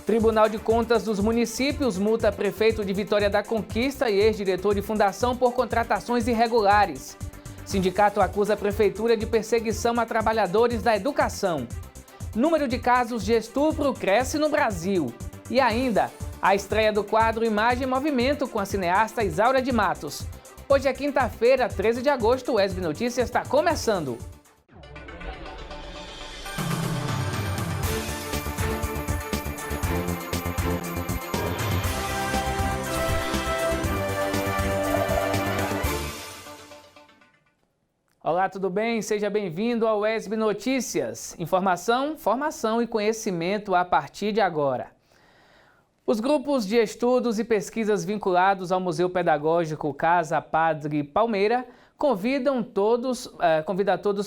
Tribunal de Contas dos Municípios multa prefeito de Vitória da Conquista e ex-diretor de fundação por contratações irregulares. Sindicato acusa a prefeitura de perseguição a trabalhadores da educação. Número de casos de estupro cresce no Brasil. E ainda, a estreia do quadro Imagem e Movimento com a cineasta Isaura de Matos. Hoje é quinta-feira, 13 de agosto, o ESB Notícias está começando. Olá, tudo bem? Seja bem-vindo ao ESB Notícias. Informação, formação e conhecimento a partir de agora. Os grupos de estudos e pesquisas vinculados ao Museu Pedagógico Casa Padre Palmeira convida todos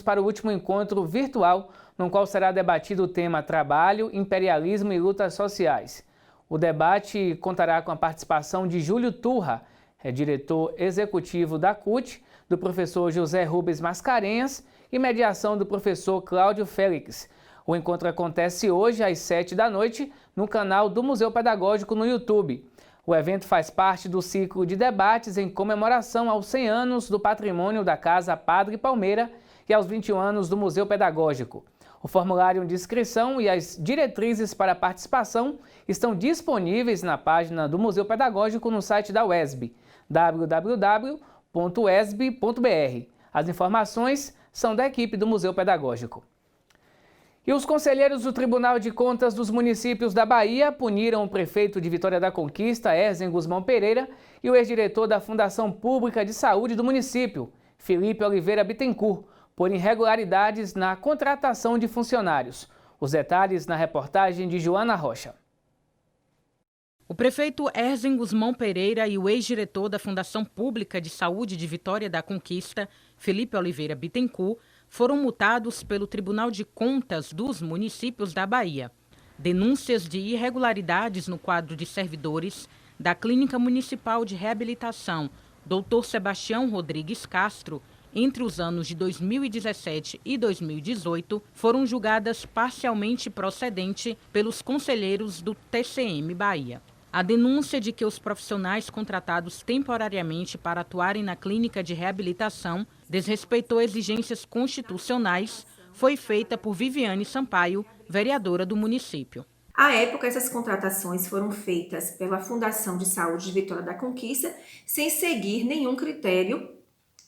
para o último encontro virtual, no qual será debatido o tema Trabalho, Imperialismo e Lutas Sociais. O debate contará com a participação de Júlio Turra, diretor executivo da CUT, do professor José Rubens Mascarenhas e mediação do professor Cláudio Félix. O encontro acontece hoje às 7 da noite no canal do Museu Pedagógico no YouTube. O evento faz parte do ciclo de debates em comemoração aos 100 anos do patrimônio da Casa Padre Palmeira e aos 21 anos do Museu Pedagógico. O formulário de inscrição e as diretrizes para a participação estão disponíveis na página do Museu Pedagógico no site da UESB, www.esb.br. As informações são da equipe do Museu Pedagógico. E os conselheiros do Tribunal de Contas dos Municípios da Bahia puniram o prefeito de Vitória da Conquista, Erzen Guzmão Pereira, e o ex-diretor da Fundação Pública de Saúde do município, Felipe Oliveira Bittencourt, por irregularidades na contratação de funcionários. Os detalhes na reportagem de Joana Rocha. O prefeito Erzen Guzmão Pereira e o ex-diretor da Fundação Pública de Saúde de Vitória da Conquista, Felipe Oliveira Bittencourt, foram multados pelo Tribunal de Contas dos Municípios da Bahia. Denúncias de irregularidades no quadro de servidores da Clínica Municipal de Reabilitação Dr. Sebastião Rodrigues Castro, entre os anos de 2017 e 2018, foram julgadas parcialmente procedente pelos conselheiros do TCM Bahia. A denúncia de que os profissionais contratados temporariamente para atuarem na clínica de reabilitação desrespeitou exigências constitucionais foi feita por Viviane Sampaio, vereadora do município. À época, essas contratações foram feitas pela Fundação de Saúde de Vitória da Conquista, sem seguir nenhum critério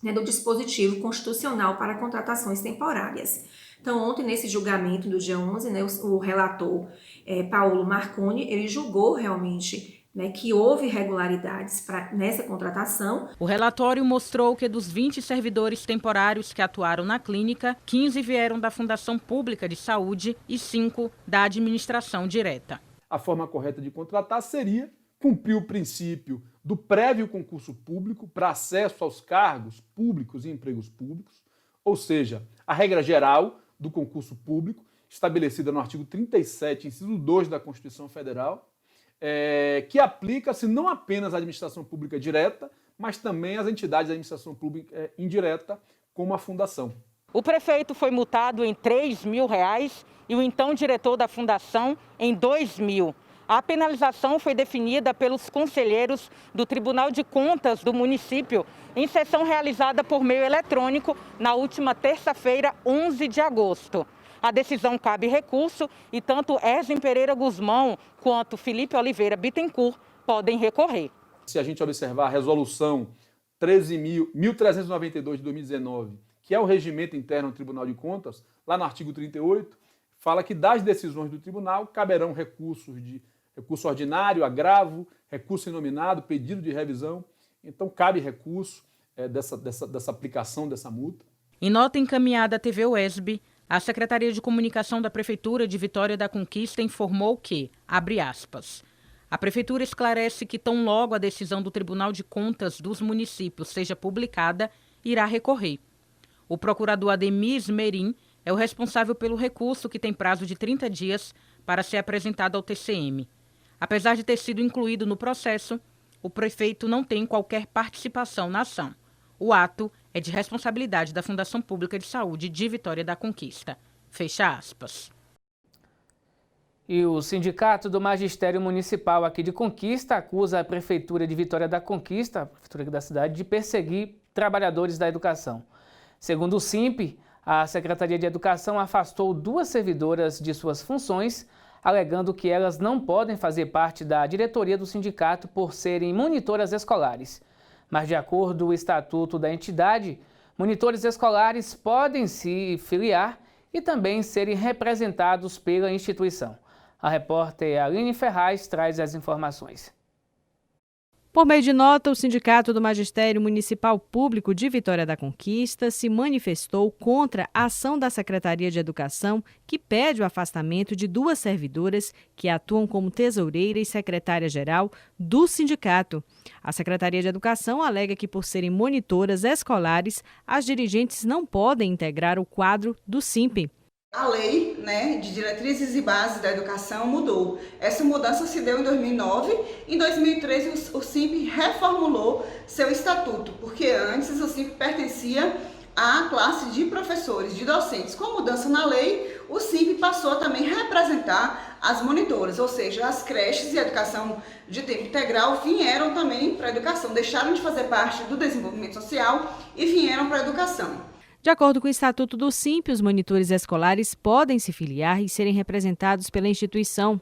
do dispositivo constitucional para contratações temporárias. Então, ontem, nesse julgamento do dia 11, o relator Paulo Marconi, ele julgou realmente que houve irregularidades nessa contratação. O relatório mostrou que dos 20 servidores temporários que atuaram na clínica, 15 vieram da Fundação Pública de Saúde e 5 da administração direta. A forma correta de contratar seria cumprir o princípio do prévio concurso público para acesso aos cargos públicos e empregos públicos, ou seja, a regra geral do concurso público, estabelecida no artigo 37, inciso 2 da Constituição Federal, que aplica-se não apenas à administração pública direta, mas também às entidades da administração pública indireta, como a fundação. O prefeito foi multado em R$3 mil e o então diretor da fundação em R$2 mil. A penalização foi definida pelos conselheiros do Tribunal de Contas do município em sessão realizada por meio eletrônico na última terça-feira, 11 de agosto. A decisão cabe recurso e tanto Erzen Pereira Guzmão quanto Felipe Oliveira Bittencourt podem recorrer. Se a gente observar a resolução 13.1392 de 2019, que é o regimento interno do Tribunal de Contas, lá no artigo 38, fala que das decisões do tribunal caberão recurso ordinário, agravo, recurso inominado, pedido de revisão. Então, cabe recurso dessa aplicação dessa multa. Em nota encaminhada à TV UESB, a Secretaria de Comunicação da Prefeitura de Vitória da Conquista informou que, abre aspas, a Prefeitura esclarece que tão logo a decisão do Tribunal de Contas dos Municípios seja publicada, irá recorrer. O procurador Ademir Esmerim é o responsável pelo recurso que tem prazo de 30 dias para ser apresentado ao TCM. Apesar de ter sido incluído no processo, o prefeito não tem qualquer participação na ação. O ato é de responsabilidade da Fundação Pública de Saúde de Vitória da Conquista. Fecha aspas. E o Sindicato do Magistério Municipal aqui de Conquista acusa a Prefeitura de Vitória da Conquista, a Prefeitura aqui da cidade, de perseguir trabalhadores da educação. Segundo o SIMP, a Secretaria de Educação afastou 2 servidoras de suas funções, alegando que elas não podem fazer parte da diretoria do sindicato por serem monitoras escolares. Mas, de acordo com o estatuto da entidade, monitores escolares podem se filiar e também serem representados pela instituição. A repórter Aline Ferraz traz as informações. Por meio de nota, o Sindicato do Magistério Municipal Público de Vitória da Conquista se manifestou contra a ação da Secretaria de Educação, que pede o afastamento de 2 servidoras que atuam como tesoureira e secretária-geral do sindicato. A Secretaria de Educação alega que, por serem monitoras escolares, as dirigentes não podem integrar o quadro do SIMP. A lei, de diretrizes e bases da educação mudou. Essa mudança se deu em 2009. Em 2013, o SIMP reformulou seu estatuto, porque antes o SIMP pertencia à classe de professores, de docentes. Com a mudança na lei, o SIMP passou a também representar as monitoras, ou seja, as creches e a educação de tempo integral vieram também para a educação, deixaram de fazer parte do desenvolvimento social e vieram para a educação. De acordo com o Estatuto do SIMP, os monitores escolares podem se filiar e serem representados pela instituição.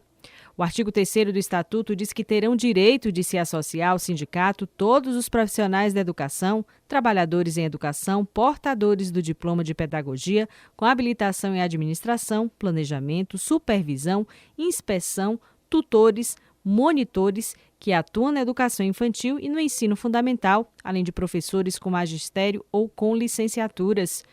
O artigo 3º do Estatuto diz que terão direito de se associar ao sindicato todos os profissionais da educação, trabalhadores em educação, portadores do diploma de pedagogia, com habilitação em administração, planejamento, supervisão, inspeção, tutores, monitores que atuam na educação infantil e no ensino fundamental, além de professores com magistério ou com licenciaturas.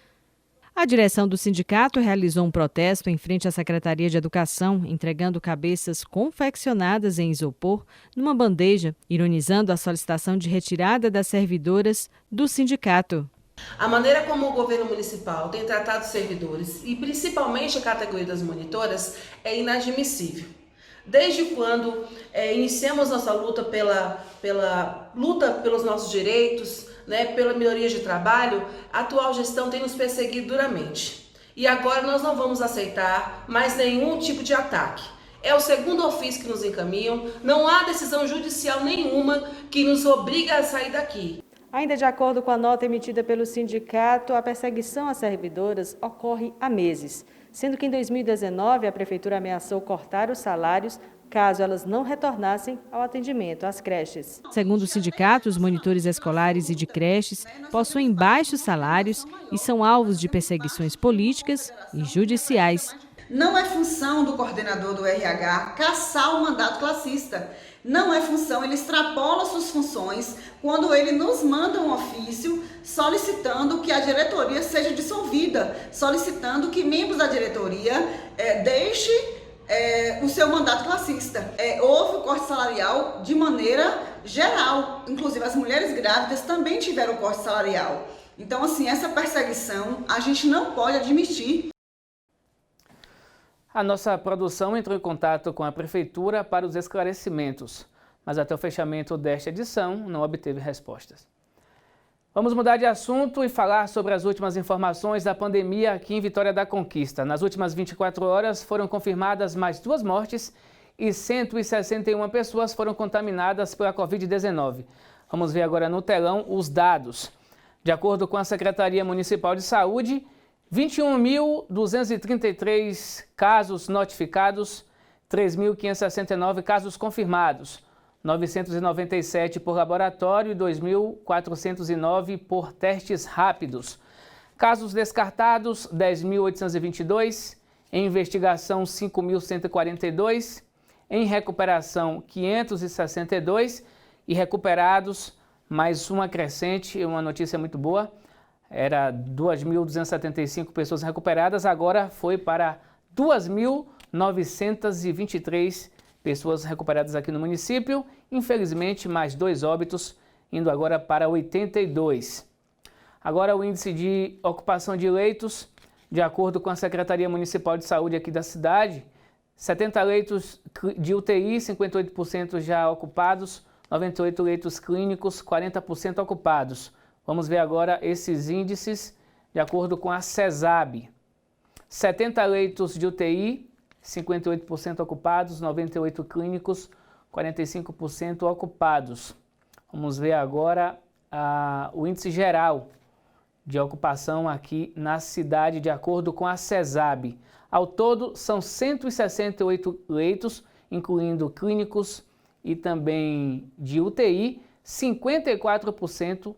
A direção do sindicato realizou um protesto em frente à Secretaria de Educação, entregando cabeças confeccionadas em isopor numa bandeja, ironizando a solicitação de retirada das servidoras do sindicato. A maneira como o governo municipal tem tratado os servidores, e principalmente a categoria das monitoras, é inadmissível. Desde quando iniciamos nossa luta pela luta pelos nossos direitos, pela melhoria de trabalho, a atual gestão tem nos perseguido duramente. E agora nós não vamos aceitar mais nenhum tipo de ataque. É o segundo ofício que nos encaminham, não há decisão judicial nenhuma que nos obriga a sair daqui. Ainda de acordo com a nota emitida pelo sindicato, a perseguição às servidoras ocorre há meses, sendo que em 2019 a Prefeitura ameaçou cortar os salários caso elas não retornassem ao atendimento às creches. Segundo o sindicato, os monitores escolares e de creches possuem baixos salários e são alvos de perseguições políticas e judiciais. Não é função do coordenador do RH caçar o mandato classista. Não é função, ele extrapola suas funções quando ele nos manda um ofício solicitando que a diretoria seja dissolvida, solicitando que membros da diretoria deixem o seu mandato classista. Houve o corte salarial de maneira geral, inclusive as mulheres grávidas também tiveram corte salarial. Então, assim, essa perseguição a gente não pode admitir. A nossa produção entrou em contato com a Prefeitura para os esclarecimentos, mas até o fechamento desta edição não obteve respostas. Vamos mudar de assunto e falar sobre as últimas informações da pandemia aqui em Vitória da Conquista. Nas últimas 24 horas foram confirmadas mais 2 mortes e 161 pessoas foram contaminadas pela Covid-19. Vamos ver agora no telão os dados. De acordo com a Secretaria Municipal de Saúde, 21.233 casos notificados, 3.569 casos confirmados, 997 por laboratório e 2.409 por testes rápidos. Casos descartados, 10.822, em investigação, 5.142, em recuperação, 562 e recuperados, mais uma crescente, uma notícia muito boa. Era 2.275 pessoas recuperadas, agora foi para 2.923 pessoas recuperadas aqui no município. Infelizmente, mais 2 óbitos, indo agora para 82. Agora o índice de ocupação de leitos, de acordo com a Secretaria Municipal de Saúde aqui da cidade, 70 leitos de UTI, 58% já ocupados, 98 leitos clínicos, 40% ocupados. Vamos ver agora esses índices de acordo com a CESAB. 70 leitos de UTI, 58% ocupados, 98 clínicos, 45% ocupados. Vamos ver agora o índice geral de ocupação aqui na cidade, de acordo com a CESAB. Ao todo, são 168 leitos, incluindo clínicos e também de UTI, 54%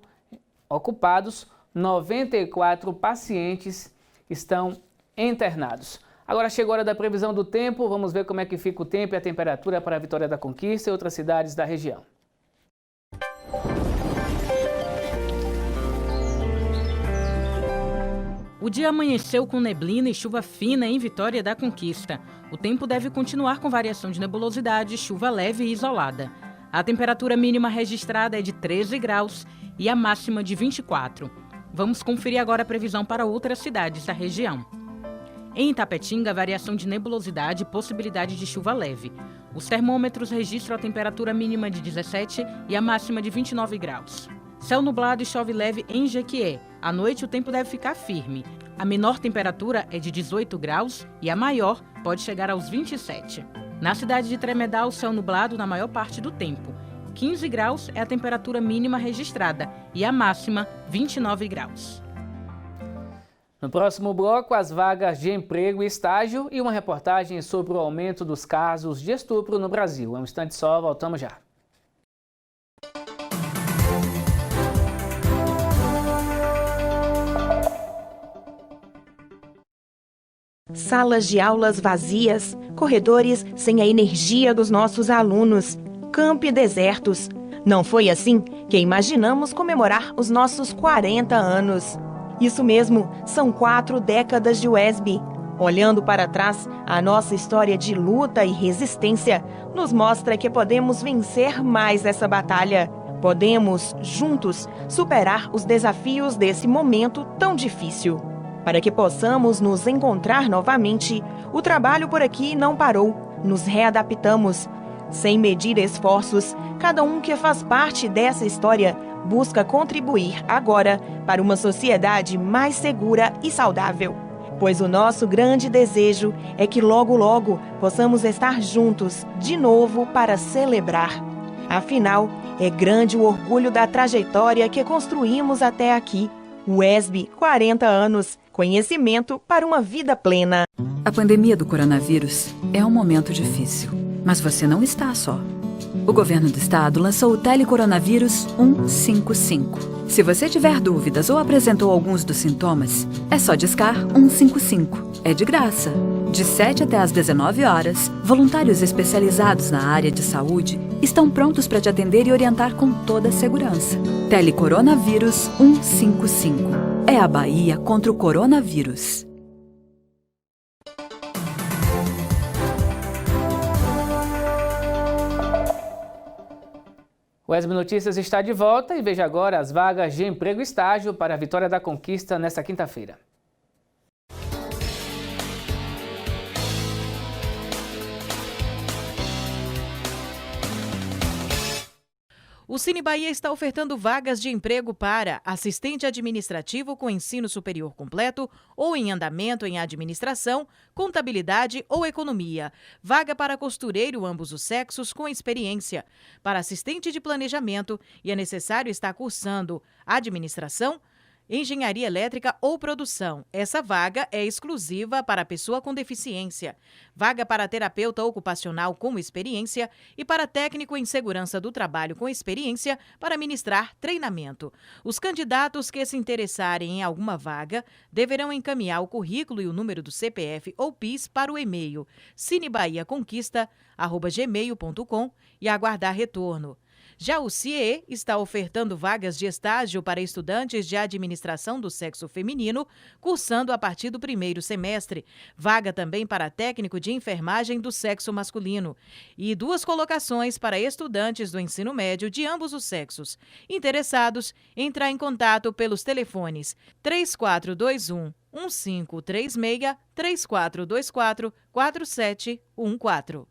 ocupados, 94 pacientes estão internados. Agora chegou a hora da previsão do tempo, vamos ver como é que fica o tempo e a temperatura para a Vitória da Conquista e outras cidades da região. O dia amanheceu com neblina e chuva fina em Vitória da Conquista. O tempo deve continuar com variação de nebulosidade, chuva leve e isolada. A temperatura mínima registrada é de 13 graus e a máxima de 24. Vamos conferir agora a previsão para outras cidades da região. Em Itapetinga, variação de nebulosidade e possibilidade de chuva leve. Os termômetros registram a temperatura mínima de 17 e a máxima de 29 graus. Céu nublado e chove leve em Jequié. À noite o tempo deve ficar firme. A menor temperatura é de 18 graus e a maior pode chegar aos 27. Na cidade de Tremedal, céu nublado na maior parte do tempo. 15 graus é a temperatura mínima registrada e a máxima 29 graus. No próximo bloco, as vagas de emprego e estágio e uma reportagem sobre o aumento dos casos de estupro no Brasil. É um instante só, voltamos já. Salas de aulas vazias, corredores sem a energia dos nossos alunos, campi desertos. Não foi assim que imaginamos comemorar os nossos 40 anos. Isso mesmo, são 4 décadas de UESB. Olhando para trás, a nossa história de luta e resistência nos mostra que podemos vencer mais essa batalha. Podemos, juntos, superar os desafios desse momento tão difícil. Para que possamos nos encontrar novamente, o trabalho por aqui não parou. Nos readaptamos. Sem medir esforços, cada um que faz parte dessa história busca contribuir agora para uma sociedade mais segura e saudável. Pois o nosso grande desejo é que logo, logo possamos estar juntos de novo para celebrar. Afinal, é grande o orgulho da trajetória que construímos até aqui. UESB, 40 anos. Conhecimento para uma vida plena. A pandemia do coronavírus é um momento difícil, mas você não está só. O governo do estado lançou o Telecoronavírus 155. Se você tiver dúvidas ou apresentou alguns dos sintomas, é só discar 155. É de graça. De 7 até às 19 horas, voluntários especializados na área de saúde estão prontos para te atender e orientar com toda a segurança. Telecoronavírus 155. É a Bahia contra o coronavírus. O UESB Notícias está de volta e veja agora as vagas de emprego e estágio para a Vitória da Conquista nesta quinta-feira. O Cine Bahia está ofertando vagas de emprego para assistente administrativo com ensino superior completo ou em andamento em administração, contabilidade ou economia. Vaga para costureiro ambos os sexos com experiência. Para assistente de planejamento e é necessário estar cursando administração, engenharia elétrica ou produção. Essa vaga é exclusiva para pessoa com deficiência. Vaga para terapeuta ocupacional com experiência e para técnico em segurança do trabalho com experiência para ministrar treinamento. Os candidatos que se interessarem em alguma vaga deverão encaminhar o currículo e o número do CPF ou PIS para o e-mail cinebahiaconquista@gmail.com e aguardar retorno. Já o CIE está ofertando vagas de estágio para estudantes de administração do sexo feminino, cursando a partir do primeiro semestre. Vaga também para técnico de enfermagem do sexo masculino. E 2 colocações para estudantes do ensino médio de ambos os sexos. Interessados, entrar em contato pelos telefones 3421-1536, 3424-4714.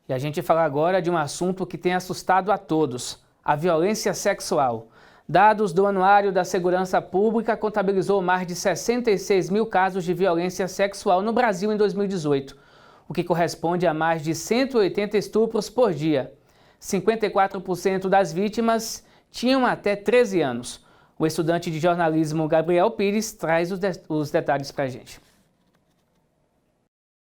E a gente fala agora de um assunto que tem assustado a todos: a violência sexual. Dados do Anuário da Segurança Pública contabilizou mais de 66 mil casos de violência sexual no Brasil em 2018, o que corresponde a mais de 180 estupros por dia. 54% das vítimas tinham até 13 anos. O estudante de jornalismo Gabriel Pires traz os detalhes para a gente.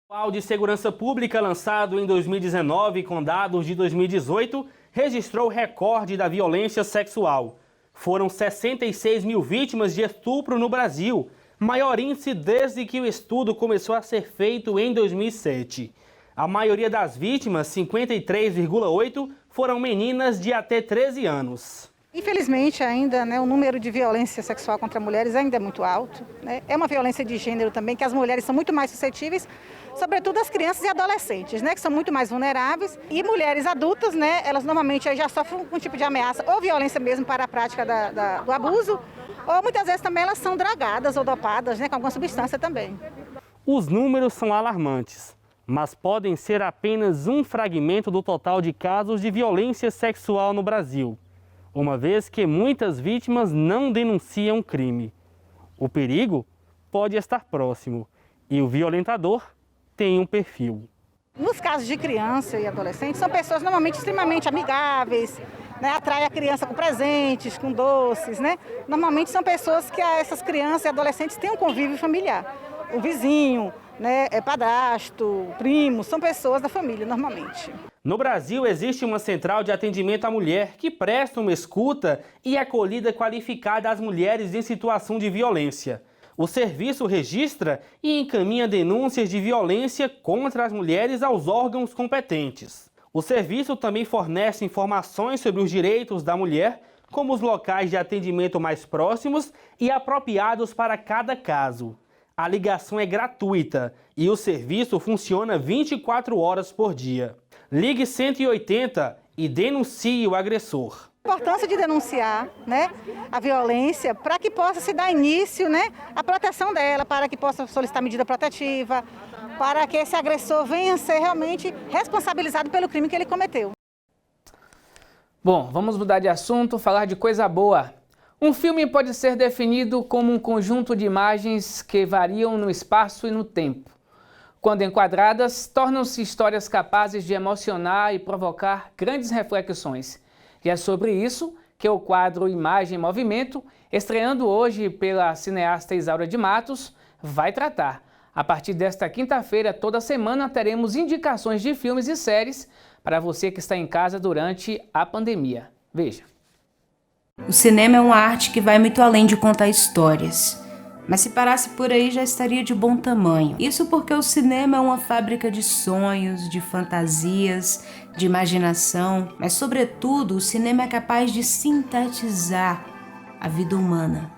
O Anuário de Segurança Pública, lançado em 2019 com dados de 2018, registrou o recorde da violência sexual. Foram 66 mil vítimas de estupro no Brasil, maior índice desde que o estudo começou a ser feito em 2007. A maioria das vítimas, 53,8%, foram meninas de até 13 anos. Infelizmente, ainda o número de violência sexual contra mulheres ainda é muito alto. É uma violência de gênero também, que as mulheres são muito mais suscetíveis, sobretudo as crianças e adolescentes, que são muito mais vulneráveis. E mulheres adultas, elas normalmente já sofrem um tipo de ameaça ou violência mesmo para a prática do abuso, ou muitas vezes também elas são dragadas ou dopadas, com alguma substância também. Os números são alarmantes, mas podem ser apenas um fragmento do total de casos de violência sexual no Brasil, uma vez que muitas vítimas não denunciam crime. O perigo pode estar próximo e o violentador tem um perfil. Nos casos de criança e adolescente, são pessoas normalmente extremamente amigáveis, atrai a criança com presentes, com doces, Normalmente são pessoas que essas crianças e adolescentes têm um convívio familiar. O vizinho, padrasto, primo, são pessoas da família normalmente. No Brasil, existe uma central de atendimento à mulher que presta uma escuta e acolhida qualificada às mulheres em situação de violência. O serviço registra e encaminha denúncias de violência contra as mulheres aos órgãos competentes. O serviço também fornece informações sobre os direitos da mulher, como os locais de atendimento mais próximos e apropriados para cada caso. A ligação é gratuita e o serviço funciona 24 horas por dia. Ligue 180 e denuncie o agressor. A importância de denunciar a violência para que possa se dar início à proteção dela, para que possa solicitar medida protetiva, para que esse agressor venha a ser realmente responsabilizado pelo crime que ele cometeu. Bom, vamos mudar de assunto, falar de coisa boa. Um filme pode ser definido como um conjunto de imagens que variam no espaço e no tempo. Quando enquadradas, tornam-se histórias capazes de emocionar e provocar grandes reflexões. E é sobre isso que o quadro Imagem em Movimento, estreando hoje pela cineasta Isaura de Matos, vai tratar. A partir desta quinta-feira, toda semana, teremos indicações de filmes e séries para você que está em casa durante a pandemia. Veja. O cinema é uma arte que vai muito além de contar histórias. Mas se parasse por aí já estaria de bom tamanho. Isso porque o cinema é uma fábrica de sonhos, de fantasias, de imaginação. Mas, sobretudo, o cinema é capaz de sintetizar a vida humana.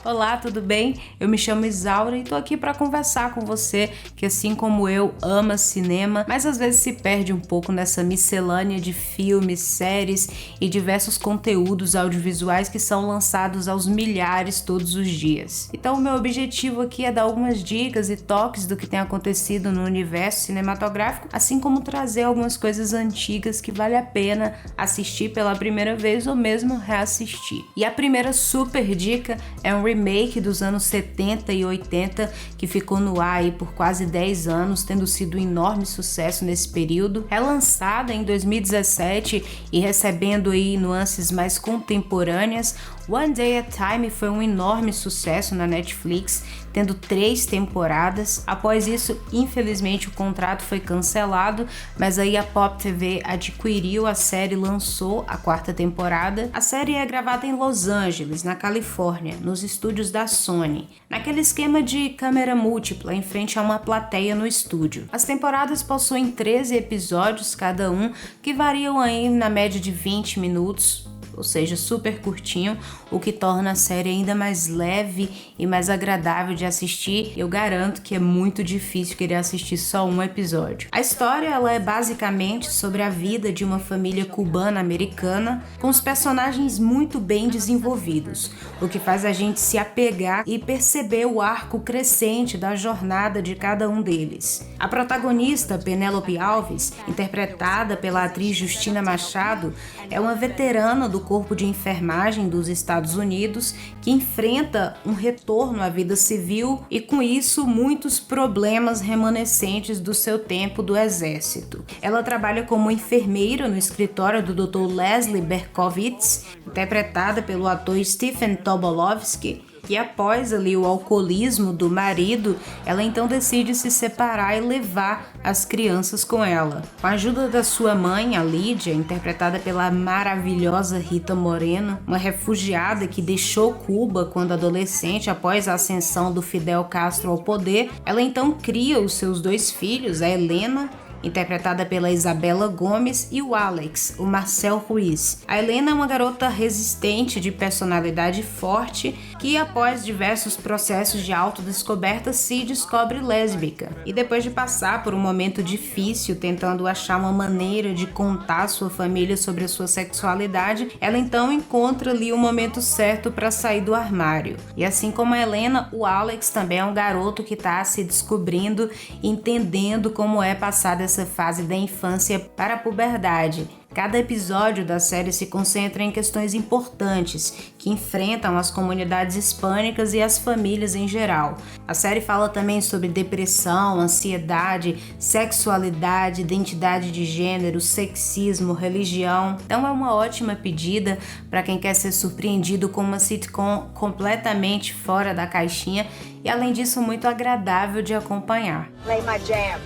Olá, tudo bem? Eu me chamo Isaura e tô aqui para conversar com você que, assim como eu, ama cinema, mas às vezes se perde um pouco nessa miscelânea de filmes, séries e diversos conteúdos audiovisuais que são lançados aos milhares todos os dias. Então, o meu objetivo aqui é dar algumas dicas e toques do que tem acontecido no universo cinematográfico, assim como trazer algumas coisas antigas que vale a pena assistir pela primeira vez ou mesmo reassistir. E a primeira super dica é um remake dos anos 70 e 80 que ficou no ar aí por quase 10 anos, tendo sido um enorme sucesso nesse período. Relançada em 2017 e recebendo aí nuances mais contemporâneas, One Day at a Time foi um enorme sucesso na Netflix, tendo 3 temporadas. Após isso, infelizmente, o contrato foi cancelado, mas aí a Pop TV adquiriu a série e lançou a 4ª temporada. A série é gravada em Los Angeles, na Califórnia, nos estúdios da Sony, naquele esquema de câmera múltipla em frente a uma plateia no estúdio. As temporadas possuem 13 episódios cada um, que variam aí na média de 20 minutos, ou seja, super curtinho, o que torna a série ainda mais leve e mais agradável de assistir. Eu garanto que é muito difícil querer assistir só um episódio. A história ela é basicamente sobre a vida de uma família cubana-americana com os personagens muito bem desenvolvidos, o que faz a gente se apegar e perceber o arco crescente da jornada de cada um deles. A protagonista, Penélope Alves, interpretada pela atriz Justina Machado, é uma veterana do Corpo de Enfermagem dos Estados Unidos que enfrenta um retorno à vida civil e, com isso, muitos problemas remanescentes do seu tempo do exército. Ela trabalha como enfermeira no escritório do Dr. Leslie Berkowitz, interpretada pelo ator Stephen Tobolowsky, e após ali o alcoolismo do marido, ela então decide se separar e levar as crianças com ela. Com a ajuda da sua mãe, a Lídia, interpretada pela maravilhosa Rita Moreno, uma refugiada que deixou Cuba quando adolescente após a ascensão do Fidel Castro ao poder, ela então cria os seus 2 filhos, a Helena, interpretada pela Isabela Gomes, e o Alex, o Marcel Ruiz. A Helena é uma garota resistente de personalidade forte que, após diversos processos de autodescoberta, se descobre lésbica. E depois de passar por um momento difícil tentando achar uma maneira de contar à sua família sobre a sua sexualidade, ela então encontra ali o momento certo para sair do armário. E assim como a Helena, o Alex também é um garoto que está se descobrindo, entendendo como é passar dessa fase da infância para a puberdade. Cada episódio da série se concentra em questões importantes que enfrentam as comunidades hispânicas e as famílias em geral. A série fala também sobre depressão, ansiedade, sexualidade, identidade de gênero, sexismo, religião. Então é uma ótima pedida para quem quer ser surpreendido com uma sitcom completamente fora da caixinha e, além disso, muito agradável de acompanhar. Play my jam.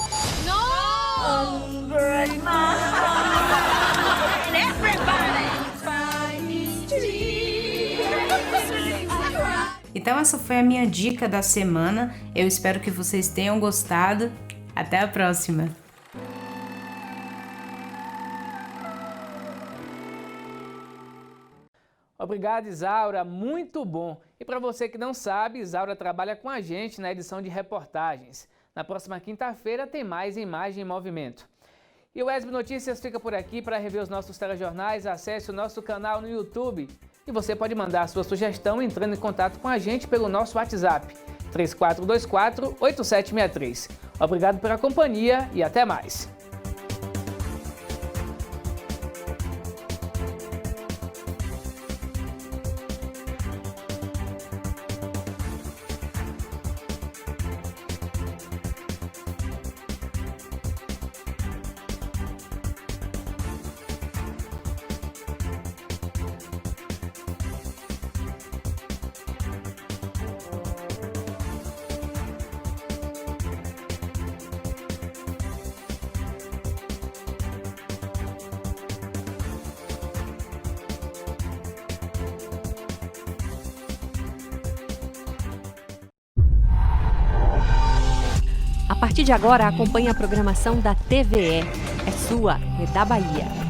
No! Break my heart. And everybody Então essa foi a minha dica da semana. Eu espero que vocês tenham gostado. Até a próxima! Obrigado, Isaura, muito bom. E para você que não sabe, Isaura trabalha com a gente na edição de reportagens. Na próxima quinta-feira tem mais Imagem em Movimento. E o ESB Notícias fica por aqui. Para rever os nossos telejornais, acesse o nosso canal no YouTube. E você pode mandar a sua sugestão entrando em contato com a gente pelo nosso WhatsApp, 3424-8763. Obrigado pela companhia e até mais. A partir de agora, acompanhe a programação da TVE. É sua, é da Bahia.